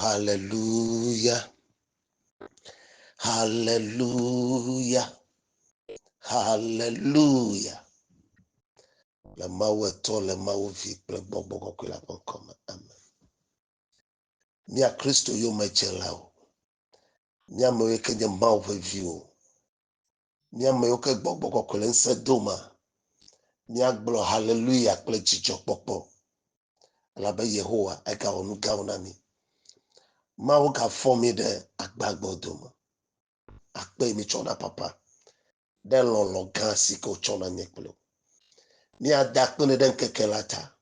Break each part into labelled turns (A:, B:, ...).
A: hallelujah. Hallelujah. Hallelujah. Le mawe to le mawe vi kple gbɔgbɔ kɔkɔe la ƒe ŋkɔme. Amen. Mia Kristo yo medzelawo. Mia me yiwo ke nye Mawu ƒe viwo. Mia me yiwo ke gbɔgbɔ kɔkɔe le ŋusẽ doma. Mia gblɔ hallelujah kple dzidzɔkpɔkpɔ. Elabe Yehowa egawɔ nu gãwo na mi. Mawu gafɔ mi ɖe agbagbe dome. Akpe mi tsɔ na papa. Ɖe lɔlɔ gã si ke wotsɔ na nye kple. Miada akpe ɖe ŋkeke la ta.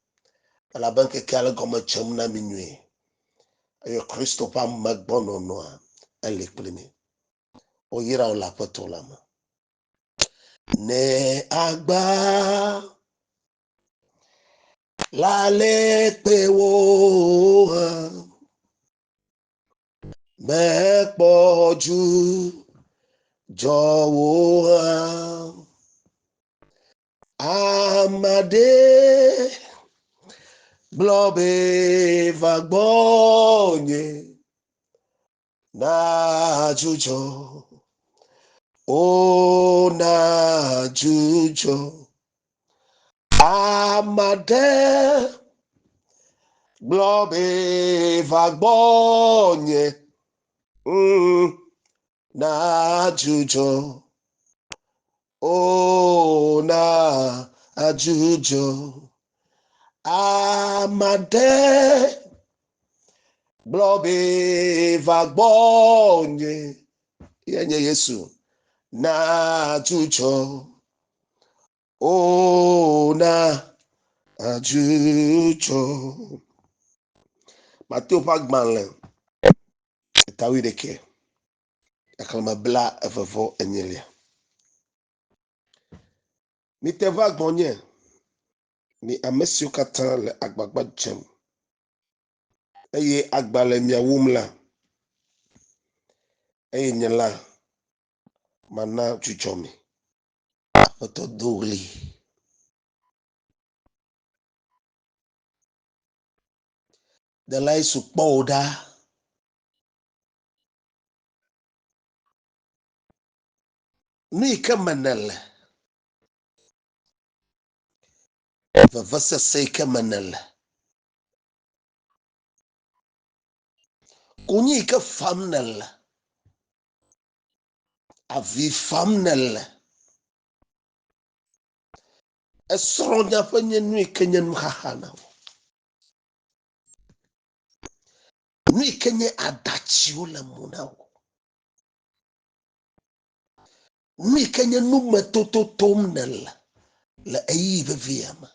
A: Elabe ŋkeke ale gɔme dzem na mi nyuie. Eye Kristo ƒe amegbɔnɔnɔa ele kpli mi. Oyra wo le aƒetɔ la me. Ne agba la le kpe wo mekpɔ dzu jɔwo amade gblɔ be va gbɔnye na dzudzɔ o na dzudzɔ amade gblɔ be va gbɔnye na dzudzɔ o na dzudzɔ amade gblɔ be va gbɔnye yenye Yesu na dzudzɔ o na dzudzɔ. Mateo ƒe agbalẽ etawi ɖeke xexlẽme bla evevɔ enyilia. Mite va gbɔnye mi ame siwo katã le agbagba dzem eye agba le mia wum la eye nye la mana dzudzɔ mi. Aƒetɔ do ɣli. Dela Yesu kpɔ wò ɖa. Nu yi ke me nèle. Vevesese yi ke me nèle. Konyi yi ke fam nèle. Avi fam nèle. Esrɔ̃nya ƒe nye nu yi ke nye nu xaxa na wo. Nu yi ke nye adatsiwo le mo na wo. Nu yi ke nye numetototom nèle le eyi vevia me.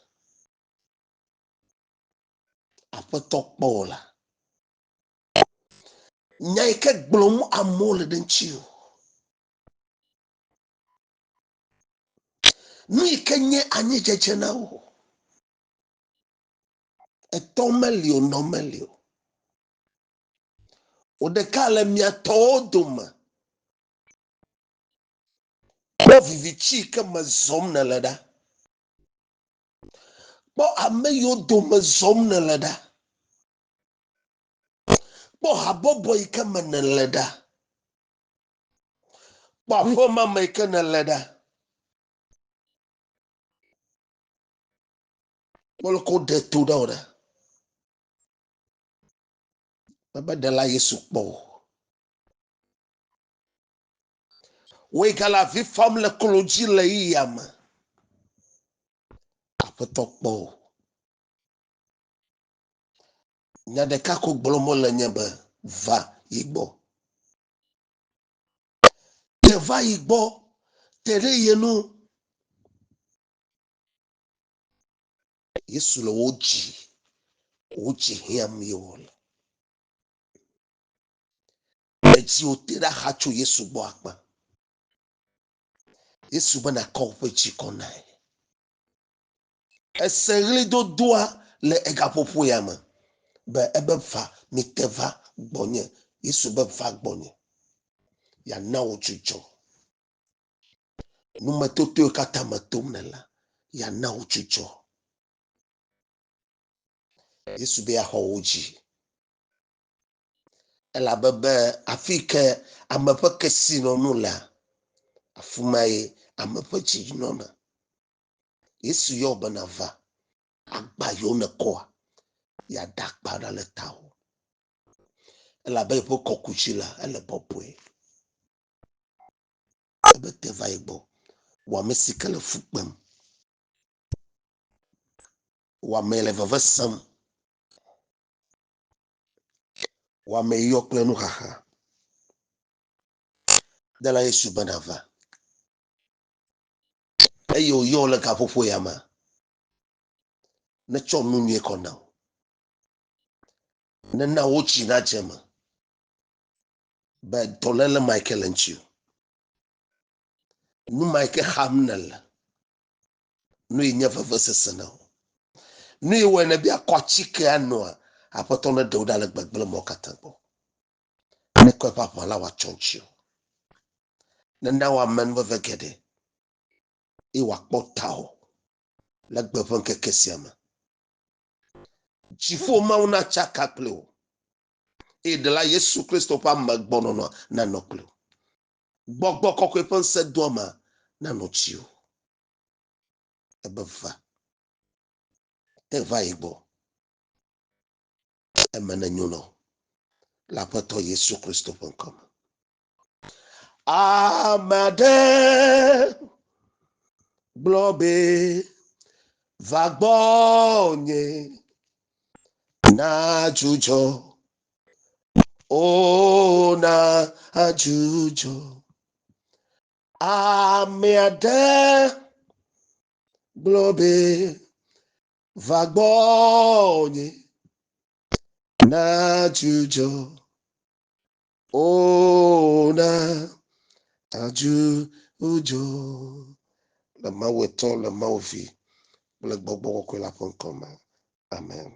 A: Aƒetɔ kpɔ wò la. Nya yi ke gblɔm amewo le ɖe ŋuti o. Nu yi ke nye anyidzedze na wo. Etɔ meli o, nɔ meli o. O ɖeka le mia tɔwo dome. Kpɔ vivitsi yi ke me zɔm nèle ɖa. Kpɔ ame yiwo dome zɔm nèle ɖa. Kpɔ habɔbɔ yi ke me nèle ɖa. Kpɔ aƒemame yi ke nèle ɖa. Kpɔ le ko ɖe to ɖa wo ɖa. Ebe Ɖela Yesu kpɔ wò. Wo yi ke le avi fam le klo dzi le yiyia me. Aƒetɔ kpɔ wò. Nya ɖeka ko gblɔm wole nye be va yi gbɔ. Te va yi gbɔ. Te ɖe ye nu. Yesu le wo dzi. Wo dzi hiãm ye wòle. Edzi wo te ɖe axa tso Yesu gbɔ akpa. Yesu be nakɔ woƒe dzi kɔ nae. Ese ɣlidodoa le egaƒoƒo ya me. Be ebe va, mite va gbɔnye. Yesu be va gbɔnye. Ya na wo dzudzɔ. Numetoto katã me tom ne la. Ya na wo dzudzɔ. Yesu be ya xɔ wo dzi. elabebe afike ameƒe kesi no nu la afumaye ameƒe dzi nɔna. Yesu yɔ bena va agba yiwo nekɔa yada akpa ɖa le tawò. Elabe yeƒe kɔkutsi la ele bɔbɔe. Ebe te va yi gbɔ. Wɔame si ke le fu kpem. Wɔame le veve sem. Wɔame yɔ kple nuxaxa. Dela Yesu bena va. Eye wòyɔ le gaƒoƒo ya me. Netsɔ nu nyuie kɔ na wo. Nena wotsi na dze me. Be dɔléle ma yi ke le ŋuti o. Nu ma yi ke xam nele. Nu yi nye vevesese na wo. Nu yi wɔe ne be akɔ atsike anoa, Aƒetɔ ne ɖe wo ɖa le gbegblẽ mɔ katã gbɔ. Ne kɔ eƒe aʋala wòatsɔ ŋuti o. Nena wòame nuveve geɖe. Eye wòakpɔ tawò le gbe ƒe ŋkeke sia me. Dziƒo Mawu natsaka kpli wo. Eye ɖela Yesu Kristo ƒe amegbɔnɔnɔ nanɔ kpli wo. Gbɔgbɔ kɔkɔe ƒe ŋusẽ doama nanɔ tsiwo. Ebe va. Te va yi gbɔ. Eme ne nyo nɔ. Le Aƒetɔ Yesu Kristo ƒe ŋkɔ me. Ame aɖe gblɔ be va gbɔnye na dzudzɔ. O na dzudzɔ. Ame aɖe gblɔ be va gbɔnye na dzudzɔ. O na dzudzɔ. Le Mawu etɔ le Mawu vi kple Gbɔgbɔ Kɔkɔe la ƒe ŋkɔ me. Amen.